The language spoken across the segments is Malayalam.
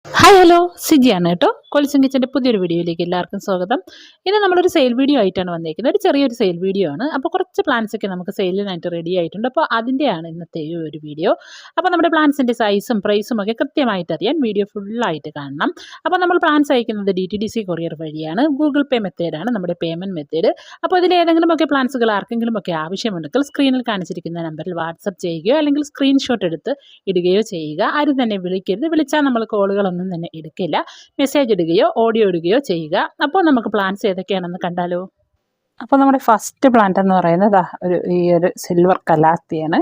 ഹായ് ഹലോ സിജിയാണ് കേട്ടോ. കൊലിസൻ കിച്ചൻ്റെ പുതിയൊരു വീഡിയോയിലേക്ക് എല്ലാവർക്കും സ്വാഗതം. ഇന്ന് നമ്മളൊരു സെയിൽ വീഡിയോ ആയിട്ടാണ് വന്നേക്കുന്നത്. ഒരു ചെറിയൊരു സെയിൽ വീഡിയോ ആണ്. അപ്പോൾ കുറച്ച് പ്ലാന്റ്സ് ഒക്കെ നമുക്ക് സെയിലിനായിട്ട് റെഡി ആയിട്ടുണ്ട്. അപ്പോൾ അതിൻ്റെയാണ് ഇന്നത്തെ ഈ ഒരു വീഡിയോ. അപ്പോൾ നമ്മുടെ പ്ലാന്റ്സിൻ്റെ സൈസും പ്രൈസും ഒക്കെ കൃത്യമായിട്ട് അറിയാൻ വീഡിയോ ഫുള്ളായിട്ട് കാണണം. അപ്പോൾ നമ്മൾ പ്ലാന്റ്സ് അയക്കുന്നത് DTDC കൊറിയർ വഴിയാണ്. ഗൂഗിൾ പേ മെത്തേഡാണ് നമ്മുടെ പേയ്മെൻറ്റ് മെത്തേഡ്. അപ്പോൾ ഇതിൽ ഏതെങ്കിലുമൊക്കെ പ്ലാന്റ്സുകൾ ആർക്കെങ്കിലും ഒക്കെ ആവശ്യമുണ്ടെങ്കിൽ സ്ക്രീനിൽ കാണിച്ചിരിക്കുന്ന നമ്പറിൽ വാട്സപ്പ് ചെയ്യുകയോ അല്ലെങ്കിൽ സ്ക്രീൻഷോട്ട് എടുത്ത് ഇടുകയോ ചെയ്യുക. ആരും തന്നെ വിളിക്കരുത്. വിളിച്ചാൽ നമ്മൾ കോളുകളൊന്നും തന്നെ എടുക്കില്ല. മെസ്സേജ് ഇടുകയോ ഓഡിയോ ഇടുകയോ ചെയ്യുക. അപ്പോൾ നമുക്ക് പ്ലാന്റ്സ് ഏതൊക്കെയാണെന്ന് കണ്ടാലോ. അപ്പോൾ നമ്മുടെ ഫസ്റ്റ് പ്ലാന്റ് എന്ന് പറയുന്നത് ഈ ഒരു സിൽവർ കലാത്തിയാണ്.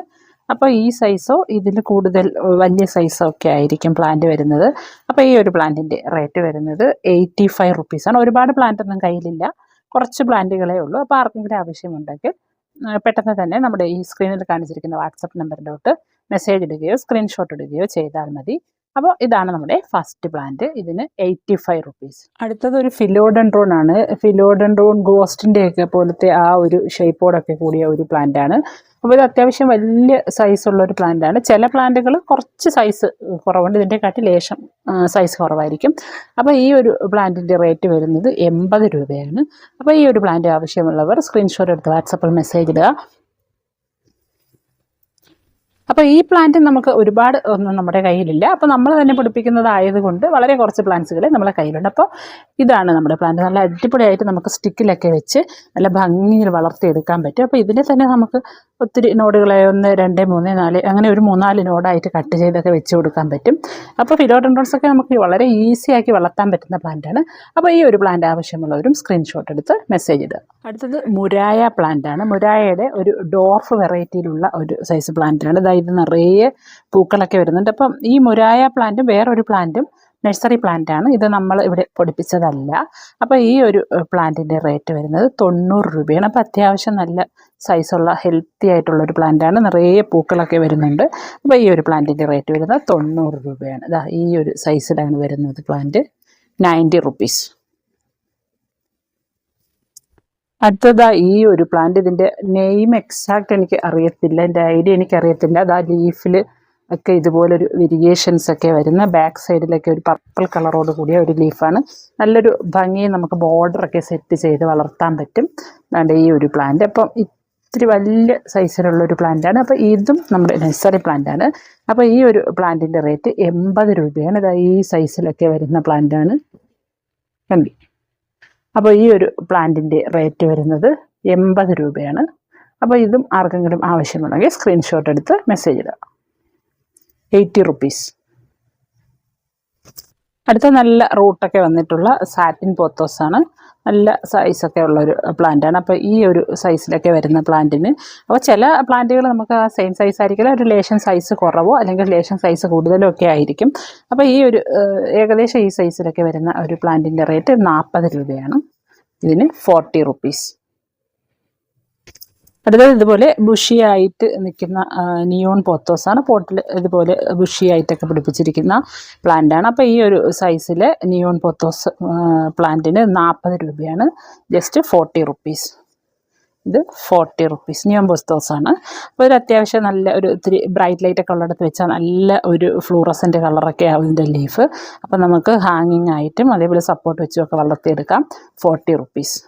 അപ്പോൾ ഈ സൈസോ ഇതിൽ കൂടുതൽ വലിയ സൈസോ ഒക്കെ ആയിരിക്കും പ്ലാന്റ് വരുന്നത്. അപ്പോൾ ഈ ഒരു പ്ലാന്റിൻ്റെ റേറ്റ് വരുന്നത് 85 റുപ്പീസാണ്. ഒരുപാട് പ്ലാന്റ് ഒന്നും കയ്യിലില്ല, കുറച്ച് പ്ലാന്റുകളേ ഉള്ളൂ. അപ്പോൾ ആർക്കെങ്കിലും ആവശ്യമുണ്ടെങ്കിൽ പെട്ടെന്ന് തന്നെ നമ്മുടെ ഈ സ്ക്രീനിൽ കാണിച്ചിരിക്കുന്ന വാട്സപ്പ് നമ്പറിലോട്ട് മെസ്സേജ് ഇടുകയോ സ്ക്രീൻഷോട്ട് ഇടുകയോ ചെയ്താൽ മതി. അപ്പോൾ ഇതാണ് നമ്മുടെ ഫസ്റ്റ് പ്ലാന്റ്. ഇതിന് 85 റുപ്പീസ്. അടുത്തത് ഒരു ഫിലോഡെൻഡ്രോൺ ആണ്. ഫിലോഡെൻഡ്രോൺ ഗോസ്റ്റിൻ്റെ ഒക്കെ പോലത്തെ ആ ഒരു ഷേപ്പോടൊക്കെ കൂടിയ ഒരു പ്ലാന്റ് ആണ്. അപ്പോൾ ഇത് അത്യാവശ്യം വലിയ സൈസുള്ള ഒരു പ്ലാന്റ് ആണ്. ചില പ്ലാന്റുകൾ കുറച്ച് സൈസ് കുറവുണ്ട്, ഇതിൻ്റെക്കാട്ടി ലേശം സൈസ് കുറവായിരിക്കും. അപ്പോൾ ഈ ഒരു പ്ലാന്റിൻ്റെ റേറ്റ് വരുന്നത് 80 രൂപയാണ്. അപ്പോൾ ഈ ഒരു പ്ലാന്റ് ആവശ്യമുള്ളവർ സ്ക്രീൻഷോട്ട് എടുത്ത് വാട്സപ്പിൽ മെസ്സേജ് ഇടുക. അപ്പോൾ ഈ പ്ലാന്റ് നമുക്ക് ഒരുപാട് ഒന്നും നമ്മുടെ കയ്യിലില്ല. അപ്പോൾ നമ്മൾ തന്നെ പിടിപ്പിക്കുന്നതായതുകൊണ്ട് വളരെ കുറച്ച് പ്ലാന്റ്സുകൾ നമ്മുടെ കയ്യിലുണ്ട്. അപ്പോൾ ഇതാണ് നമ്മുടെ പ്ലാന്റ്. നല്ല അടിപൊളിയായിട്ട് നമുക്ക് സ്റ്റിക്കിലൊക്കെ വെച്ച് നല്ല ഭംഗിയിൽ വളർത്തിയെടുക്കാൻ പറ്റും. അപ്പോൾ ഇതിനെ തന്നെ നമുക്ക് ഒത്തിരി നോഡുകളെ 1, 2, 3, 4 അങ്ങനെ ഒരു 3-4 നോഡായിട്ട് കട്ട് ചെയ്തൊക്കെ വെച്ച് കൊടുക്കാൻ പറ്റും. അപ്പോൾ ഫിലോഡെൻഡ്രോൺസ് ഒക്കെ നമുക്ക് വളരെ ഈസി ആക്കി വളർത്താൻ പറ്റുന്ന പ്ലാന്റാണ്. അപ്പോൾ ഈ ഒരു പ്ലാന്റ് ആവശ്യമുള്ളവരും സ്ക്രീൻഷോട്ട് എടുത്ത് മെസ്സേജ് ഇടുക. അടുത്തത് മുരായ പ്ലാന്റ് ആണ്. മുരായയുടെ ഒരു ഡോർഫ് വെറൈറ്റിയിലുള്ള ഒരു സൈസ് പ്ലാന്റാണ്. ഇത് നിറയെ പൂക്കളൊക്കെ വരുന്നുണ്ട്. അപ്പം ഈ മുരായ പ്ലാന്റും വേറൊരു പ്ലാന്റും നഴ്സറി പ്ലാന്റ് ആണ്. ഇത് നമ്മൾ ഇവിടെ പൊടിപ്പിച്ചതല്ല. അപ്പോൾ ഈ ഒരു പ്ലാന്റിൻ്റെ റേറ്റ് വരുന്നത് 90 രൂപയാണ്. അപ്പോൾ അത്യാവശ്യം നല്ല സൈസുള്ള ഹെൽത്തി ആയിട്ടുള്ള ഒരു പ്ലാന്റ് ആണ്. നിറയെ പൂക്കളൊക്കെ വരുന്നുണ്ട്. അപ്പോൾ ഈ ഒരു പ്ലാന്റിൻ്റെ റേറ്റ് വരുന്നത് 90 രൂപയാണ്. ഇതാ ഈ ഒരു സൈസിലാണ് വരുന്നത് പ്ലാന്റ്. 90 റുപ്പീസ്. അടുത്തതാ ഈ ഒരു പ്ലാന്റ്. ഇതിൻ്റെ നെയിം എക്സാക്റ്റ് എനിക്ക് അറിയത്തില്ല, എൻ്റെ ഐഡിയ എനിക്കറിയത്തില്ല. അതാ ലീഫിൽ ഒക്കെ ഇതുപോലൊരു വെരിയേഷൻസ് ഒക്കെ വരുന്ന ബാക്ക് സൈഡിലൊക്കെ ഒരു പർപ്പിൾ കളറോട് കൂടിയ ഒരു ലീഫാണ്. നല്ലൊരു ഭംഗി, നമുക്ക് ബോർഡറൊക്കെ സെറ്റ് ചെയ്ത് വളർത്താൻ പറ്റും. അതുകൊണ്ട് ഈ ഒരു പ്ലാന്റ് അപ്പം ഇത്തിരി വലിയ സൈസിലുള്ളൊരു പ്ലാന്റാണ്. അപ്പോൾ ഇതും നമ്മുടെ നഴ്സറി പ്ലാന്റാണ്. അപ്പോൾ ഈ ഒരു പ്ലാന്റിൻ്റെ റേറ്റ് 80 രൂപയാണ്. ഇതാ ഈ സൈസിലൊക്കെ വരുന്ന പ്ലാന്റാണ്. കണ്ടി. അപ്പോൾ ഈ ഒരു പ്ലാന്റിൻ്റെ റേറ്റ് വരുന്നത് 80 രൂപയാണ്. അപ്പോൾ ഇതും ആർക്കെങ്കിലും ആവശ്യമുണ്ടെങ്കിൽ സ്ക്രീൻഷോട്ട് എടുത്ത് മെസ്സേജ് ഇടുക. 80 റുപ്പീസ്. അടുത്ത നല്ല റൂട്ടൊക്കെ വന്നിട്ടുള്ള സാറ്റിൻ പോത്തോസാണ്. നല്ല സൈസൊക്കെ ഉള്ളൊരു പ്ലാന്റാണ്. അപ്പോൾ ഈ ഒരു സൈസിലൊക്കെ വരുന്ന പ്ലാന്റിന്, അപ്പോൾ ചില പ്ലാന്റുകൾ നമുക്ക് ആ സെയിം സൈസ് ആയിരിക്കില്ല, ഒരു ലേശം സൈസ് കുറവോ അല്ലെങ്കിൽ ലേശം സൈസ് കൂടുതലോ ഒക്കെ ആയിരിക്കും. അപ്പോൾ ഈ ഒരു ഏകദേശം ഈ സൈസിലൊക്കെ വരുന്ന ഒരു പ്ലാന്റിൻ്റെ റേറ്റ് 40 രൂപയാണ്. ഇതിന് 40 റുപ്പീസ്. അടുത്തത് ഇതുപോലെ ബുഷിയായിട്ട് നിൽക്കുന്ന നിയോൺ പോത്തോസാണ്. പോട്ടിൽ ഇതുപോലെ ബുഷിയായിട്ടൊക്കെ പിടിപ്പിച്ചിരിക്കുന്ന പ്ലാന്റാണ്. അപ്പോൾ ഈ ഒരു സൈസിലെ നിയോൺ പോത്തോസ് പ്ലാന്റിന് 40 രൂപയാണ്. Just 40 rupees. ഇത് 40 റുപ്പീസ്. നിയോൺ പോത്തോസാണ്. അപ്പോൾ ഒരു അത്യാവശ്യം നല്ല ഒരു ഇത്തിരി ബ്രൈറ്റ് ലൈറ്റൊക്കെ ഉള്ളിടത്ത് വെച്ചാൽ നല്ല ഒരു ഫ്ലൂറസൻ്റ് കളറൊക്കെ ആവും ഇതിൻ്റെ ലീഫ്. അപ്പോൾ നമുക്ക് ഹാങ്ങിങ് ആയിട്ടും അതേപോലെ സപ്പോർട്ട് വെച്ചും ഒക്കെ വളർത്തിയെടുക്കാം. 40 റുപ്പീസ്.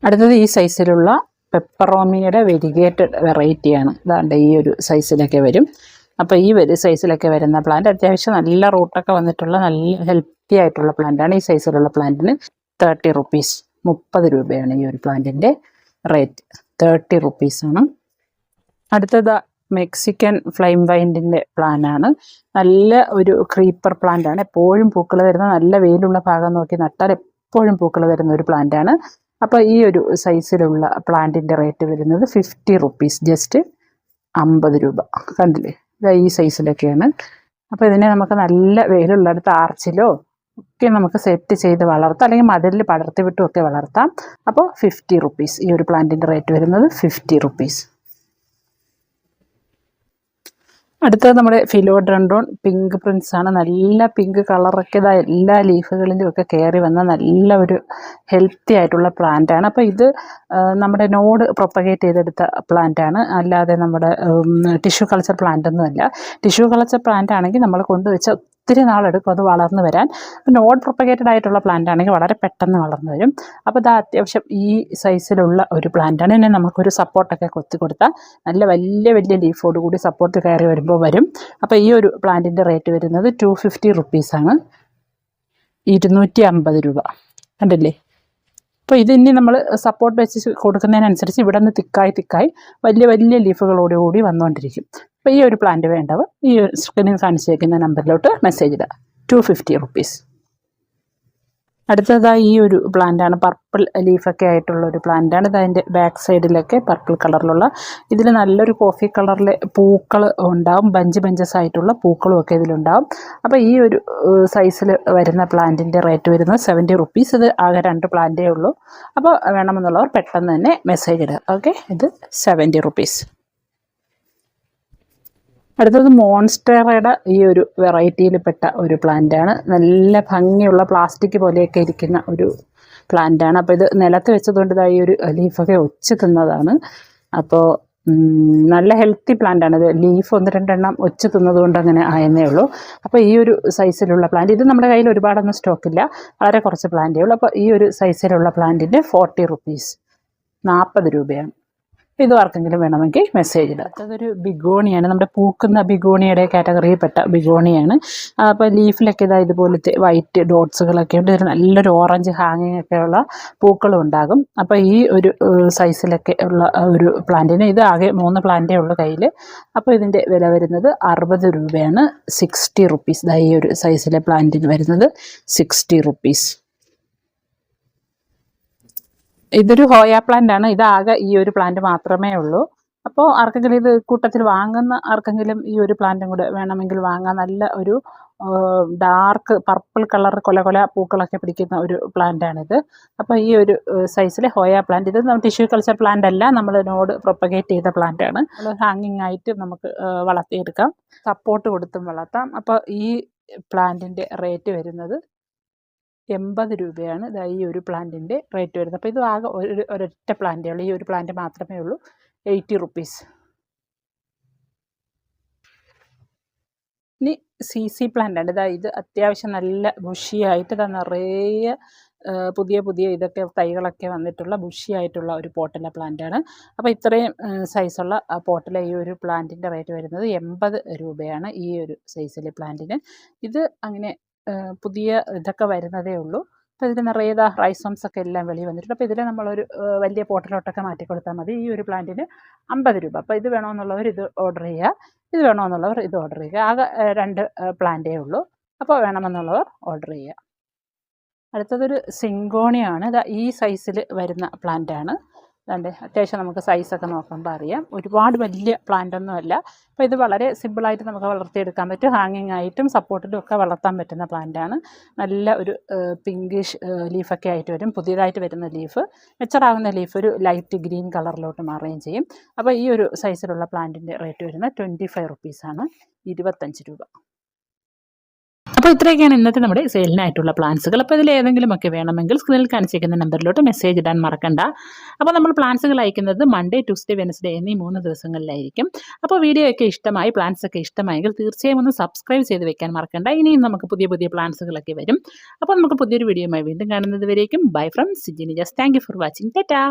അടുത്തത് ഈ സൈസിലുള്ള പെപ്പറോമിയുടെ വെരിഗേറ്റഡ് വെറൈറ്റിയാണ്. ഇതാണ്ട് ഈ ഒരു സൈസിലൊക്കെ വരും. അപ്പോൾ ഈ സൈസിലൊക്കെ വരുന്ന പ്ലാന്റ് അത്യാവശ്യം നല്ല റൂട്ടൊക്കെ വന്നിട്ടുള്ള നല്ല ഹെൽത്തി ആയിട്ടുള്ള പ്ലാന്റാണ്. ഈ സൈസിലുള്ള പ്ലാന്റിന് 30 റുപ്പീസ്. 30 രൂപയാണ് ഈ ഒരു പ്ലാന്റിൻ്റെ റേറ്റ്. 30 റുപ്പീസാണ്. അടുത്തത് മെക്സിക്കൻ ഫ്ലൈം വൈൻഡിൻ്റെ പ്ലാനാണ്. നല്ല ഒരു ക്രീപ്പർ പ്ലാന്റാണ്. എപ്പോഴും പൂക്കൾ തരുന്ന, നല്ല വെയിലുള്ള ഭാഗം നോക്കി നട്ടാൽ എപ്പോഴും പൂക്കൾ തരുന്ന ഒരു പ്ലാന്റാണ്. അപ്പോൾ ഈ ഒരു സൈസിലുള്ള പ്ലാന്റിൻ്റെ റേറ്റ് വരുന്നത് 50 റുപ്പീസ്. ജസ്റ്റ് 50 രൂപ. കണ്ടില്ലേ, ഇതാ ഈ സൈസിലൊക്കെയാണ്. അപ്പോൾ ഇതിനെ നമുക്ക് നല്ല വെയിലുള്ളിടത്ത് ആർച്ചിലോ ഒക്കെ നമുക്ക് സെറ്റ് ചെയ്ത് വളർത്താം, അല്ലെങ്കിൽ മതിലിൽ പടർത്തി വിട്ടും ഒക്കെ വളർത്താം. അപ്പോൾ 50 റുപ്പീസ്. ഈ ഒരു പ്ലാന്റിൻ്റെ റേറ്റ് വരുന്നത് 50 റുപ്പീസ്. അടുത്തത് നമ്മുടെ ഫിലോഡെൻഡ്രോൺ പിങ്ക് പ്രിൻസ് ആണ്. നല്ല പിങ്ക് കളറൊക്കെ ഇതാ എല്ലാ ലീഫുകളിലും ഒക്കെ കയറി വന്ന നല്ല ഒരു ഹെൽത്തി ആയിട്ടുള്ള പ്ലാന്റ് ആണ്. അപ്പോൾ ഇത് നമ്മുടെ നോഡ് പ്രൊപ്പഗേറ്റ് ചെയ്തെടുത്ത പ്ലാന്റ് ആണ്, അല്ലാതെ നമ്മുടെ ടിഷ്യൂ കൾച്ചർ പ്ലാന്റ് ഒന്നുമല്ല. ടിഷ്യൂ കൾച്ചർ പ്ലാന്റ് ആണെങ്കിൽ നമ്മൾ കൊണ്ടുവച്ച ഒത്തിരി നാളെടുക്കും അത് വളർന്നു വരാൻ. നോഡ് പ്രൊപ്പഗേറ്റഡ് ആയിട്ടുള്ള പ്ലാന്റ് ആണെങ്കിൽ വളരെ പെട്ടെന്ന് വളർന്നു വരും. അപ്പോൾ ഇത് അത്യാവശ്യം ഈ സൈസിലുള്ള ഒരു പ്ലാന്റാണ്. ഇനി നമുക്കൊരു സപ്പോർട്ടൊക്കെ കൊത്തി കൊടുത്താൽ നല്ല വലിയ വലിയ ലീഫോട് കൂടി സപ്പോർട്ട് കയറി വരുമ്പോൾ വരും. അപ്പോൾ ഈ ഒരു പ്ലാന്റിൻ്റെ റേറ്റ് വരുന്നത് 250 റുപ്പീസാണ്, 250 രൂപ. കണ്ടില്ലേ? അപ്പോൾ ഇതിനി നമ്മൾ സപ്പോർട്ട് വെച്ച് കൊടുക്കുന്നതിനനുസരിച്ച് ഇവിടെ നിന്ന് തിക്കായി വലിയ വലിയ ലീഫുകളോടുകൂടി വന്നുകൊണ്ടിരിക്കും. അപ്പോൾ ഈ ഒരു പ്ലാന്റ് വേണ്ടവർ ഈ സ്ക്രീനിൽ കാണിച്ചേക്കുന്ന നമ്പറിലോട്ട് മെസ്സേജ് ഇടുക. 250 റുപ്പീസ്. അടുത്തതായി ഈ ഒരു പ്ലാന്റാണ്, പർപ്പിൾ ലീഫൊക്കെ ആയിട്ടുള്ള ഒരു പ്ലാന്റാണ്. ഇത് അതിൻ്റെ ബാക്ക് സൈഡിലൊക്കെ പർപ്പിൾ കളറിലുള്ള, ഇതിൽ നല്ലൊരു കോഫി കളറിലെ പൂക്കൾ ഉണ്ടാവും, ബഞ്ചസ് ആയിട്ടുള്ള പൂക്കളും ഒക്കെ ഇതിലുണ്ടാവും. അപ്പോൾ ഈ ഒരു സൈസിൽ വരുന്ന പ്ലാന്റിൻ്റെ റേറ്റ് വരുന്നത് 70 റുപ്പീസ്. ഇത് ആകെ 2 പ്ലാന്റേ ഉള്ളൂ. അപ്പോൾ വേണമെന്നുള്ളവർ പെട്ടെന്ന് തന്നെ മെസ്സേജ് ഇടുക. ഓക്കെ, ഇത് 70 റുപ്പീസ്. അടുത്തത് മോൺസ്റ്ററയുടെ ഈ ഒരു വെറൈറ്റിയിൽപ്പെട്ട ഒരു പ്ലാന്റാണ്. നല്ല ഭംഗിയുള്ള പ്ലാസ്റ്റിക് പോലെയൊക്കെ ഇരിക്കുന്ന ഒരു പ്ലാന്റാണ്. അപ്പോൾ ഇത് നിലത്ത് വെച്ചതുകൊണ്ട് ഈ ഒരു ലീഫൊക്കെ ഒച്ച് തിന്നതാണ്. അപ്പോൾ നല്ല ഹെൽത്തി പ്ലാന്റാണ്. ഇത് ലീഫ് 1-2 എണ്ണം ഒച്ച് തിന്നതുകൊണ്ട് അങ്ങനെ ആയെന്നേ ഉള്ളൂ. അപ്പോൾ ഈ ഒരു സൈസിലുള്ള പ്ലാന്റ്, ഇത് നമ്മുടെ കയ്യിൽ ഒരുപാടൊന്നും സ്റ്റോക്കില്ല, വളരെ കുറച്ച് പ്ലാന്റേ ഉള്ളൂ. അപ്പോൾ ഈ ഒരു സൈസിലുള്ള പ്ലാന്റിൻ്റെ 40 റുപ്പീസ്, 40 രൂപയാണ്. ഇത് ആർക്കെങ്കിലും വേണമെങ്കിൽ മെസ്സേജ് ഇടുക. അതൊരു ബിഗോണിയാണ്, നമ്മുടെ പൂക്കുന്ന ബിഗോണിയുടെ കാറ്റഗറിയിൽപ്പെട്ട ബിഗോണിയാണ്. അപ്പോൾ ലീഫിലൊക്കെ ഇതുപോലത്തെ വൈറ്റ് ഡോട്ട്സുകളൊക്കെ ഉണ്ട്. ഇതിൽ നല്ലൊരു ഓറഞ്ച് ഹാങ്ങിങ് ഒക്കെയുള്ള പൂക്കളും ഉണ്ടാകും. അപ്പോൾ ഈ ഒരു സൈസിലൊക്കെ ഉള്ള ഒരു പ്ലാന്റിന്, ഇത് ആകെ 3 പ്ലാന്റേ ഉള്ളൂ കയ്യിൽ. അപ്പോൾ ഇതിൻ്റെ വില വരുന്നത് 60 രൂപയാണ്, 60 റുപ്പീസ്. ഈ ഒരു സൈസിലെ പ്ലാന്റിന് വരുന്നത് 60 റുപ്പീസ്. ഇതൊരു ഹോയ പ്ലാന്റ് ആണ്. ഇതാകെ ഈ ഒരു പ്ലാന്റ് മാത്രമേ ഉള്ളൂ. അപ്പോൾ ആർക്കെങ്കിലും ഇത് കൂട്ടത്തിൽ വാങ്ങുന്ന ആർക്കെങ്കിലും ഈ ഒരു പ്ലാന്റും കൂടെ വേണമെങ്കിൽ വാങ്ങാം. നല്ല ഒരു ഡാർക്ക് പർപ്പിൾ കളർ കൊല പൂക്കളൊക്കെ പിടിക്കുന്ന ഒരു പ്ലാന്റാണിത്. അപ്പോൾ ഈ ഒരു സൈസിലെ ഹോയ പ്ലാന്റ്, ഇത് ടിഷ്യൂ കൾച്ചർ പ്ലാന്റ് അല്ല, നമ്മൾ നോട് പ്രൊപ്പഗേറ്റ് ചെയ്ത പ്ലാന്റ് ആണ്. ഹാങ്ങിങ് ആയിട്ട് നമുക്ക് വളർത്തിയെടുക്കാം, സപ്പോർട്ട് കൊടുത്തും വളർത്താം. അപ്പോൾ ഈ പ്ലാന്റിൻ്റെ റേറ്റ് വരുന്നത് 80 രൂപയാണ്. ഈ ഒരു പ്ലാന്റിൻ്റെ റേറ്റ് വരുന്നത്. അപ്പോൾ ഇത് ആകെ ഒരൊറ്റ പ്ലാന്റേ ഉള്ളൂ, ഈ ഒരു പ്ലാന്റ് മാത്രമേ ഉള്ളൂ, 80 റുപ്പീസ്. ഇനി CC പ്ലാന്റാണ്. ഇത് അത്യാവശ്യം നല്ല ബുഷിയായിട്ട് നിറയെ പുതിയ ഇതൊക്കെ തൈകളൊക്കെ വന്നിട്ടുള്ള ബുഷിയായിട്ടുള്ള ഒരു പോട്ടിലെ പ്ലാന്റാണ്. അപ്പോൾ ഇത്രയും സൈസുള്ള പോട്ടിലെ ഈ ഒരു പ്ലാന്റിൻ്റെ റേറ്റ് വരുന്നത് 80 രൂപയാണ് ഈ ഒരു സൈസിലെ പ്ലാന്റിന്. ഇത് അങ്ങനെ പുതിയ ഇതൊക്കെ വരുന്നതേ ഉള്ളൂ. അപ്പോൾ ഇതിൽ നിറയെ റൈസോംസ് ഒക്കെ എല്ലാം വെളിയിൽ വന്നിട്ടുണ്ട്. അപ്പോൾ ഇതിൽ നമ്മളൊരു വലിയ പോട്ടിലോട്ടൊക്കെ മാറ്റി കൊടുത്താൽ മതി. ഈ ഒരു പ്ലാന്റിന് 50 രൂപ. അപ്പോൾ ഇത് വേണമെന്നുള്ളവർ ഇത് ഓർഡർ ചെയ്യുക, ഇത് വേണമെന്നുള്ളവർ ഇത് ഓർഡർ ചെയ്യുക. ആകെ 2 പ്ലാന്റേ ഉള്ളൂ. അപ്പോൾ വേണമെന്നുള്ളവർ ഓർഡർ ചെയ്യുക. അടുത്തതൊരു സിങ്കോണിയാണ്. ഈ സൈസിൽ വരുന്ന പ്ലാന്റാണ്. അതുകൊണ്ട് അത്യാവശ്യം നമുക്ക് സൈസൊക്കെ നോക്കുമ്പോൾ അറിയാം, ഒരുപാട് വലിയ പ്ലാന്റ് ഒന്നുമല്ല. അപ്പോൾ ഇത് വളരെ സിമ്പിളായിട്ട് നമുക്ക് വളർത്തിയെടുക്കാൻ പറ്റും. ഹാങ്ങിങ് ആയിട്ടും സപ്പോർട്ടിലും ഒക്കെ വളർത്താൻ പറ്റുന്ന പ്ലാന്റാണ്. നല്ല ഒരു പിങ്കിഷ് ലീഫൊക്കെ ആയിട്ട് വരും, പുതിയതായിട്ട് വരുന്ന ലീഫ്. മെച്ചറാകുന്ന ലീഫ് ഒരു ലൈറ്റ് ഗ്രീൻ കളറിലോട്ട് മാറുകയും ചെയ്യും. അപ്പോൾ ഈ ഒരു സൈസിലുള്ള പ്ലാന്റിൻ്റെ റേറ്റ് വരുന്നത് 25 റുപ്പീസാണ്, 25 രൂപ. അപ്പോൾ ഇത്രയൊക്കെയാണ് ഇന്നത്തെ നമ്മുടെ സെയിലിനായിട്ടുള്ള പ്ലാൻസുകൾ. അപ്പോൾ ഇതിൽ ഏതെങ്കിലുമൊക്കെ വേണമെങ്കിൽ സ്ക്രീനിൽ കാണിച്ചിരിക്കുന്ന നമ്പറിലോട്ട് മെസ്സേജ് ഇടാൻ മറക്കണ്ട. അപ്പോൾ നമ്മൾ പ്ലാൻസുകൾ അയക്കുന്നത് മൺഡേ, ട്യൂസ്ഡേ, വെനസ്ഡേ എന്നീ 3 ദിവസങ്ങളിലായിരിക്കും. അപ്പോൾ വീഡിയോ ഒക്കെ ഇഷ്ടമായി, പ്ലാൻസ് ഒക്കെ ഇഷ്ടമായെങ്കിൽ തീർച്ചയായും ഒന്ന് സബ്സ്ക്രൈബ് ചെയ്ത് വെക്കാൻ മറക്കണ്ട. ഇനിയും നമുക്ക് പുതിയ പ്ലാൻസുകളൊക്കെ വരും. അപ്പോൾ നമുക്ക് പുതിയൊരു വീഡിയോയുമായി വീണ്ടും കാണുന്നത് വരേക്കും bye from Sijini just. Thank you for watching. Tata.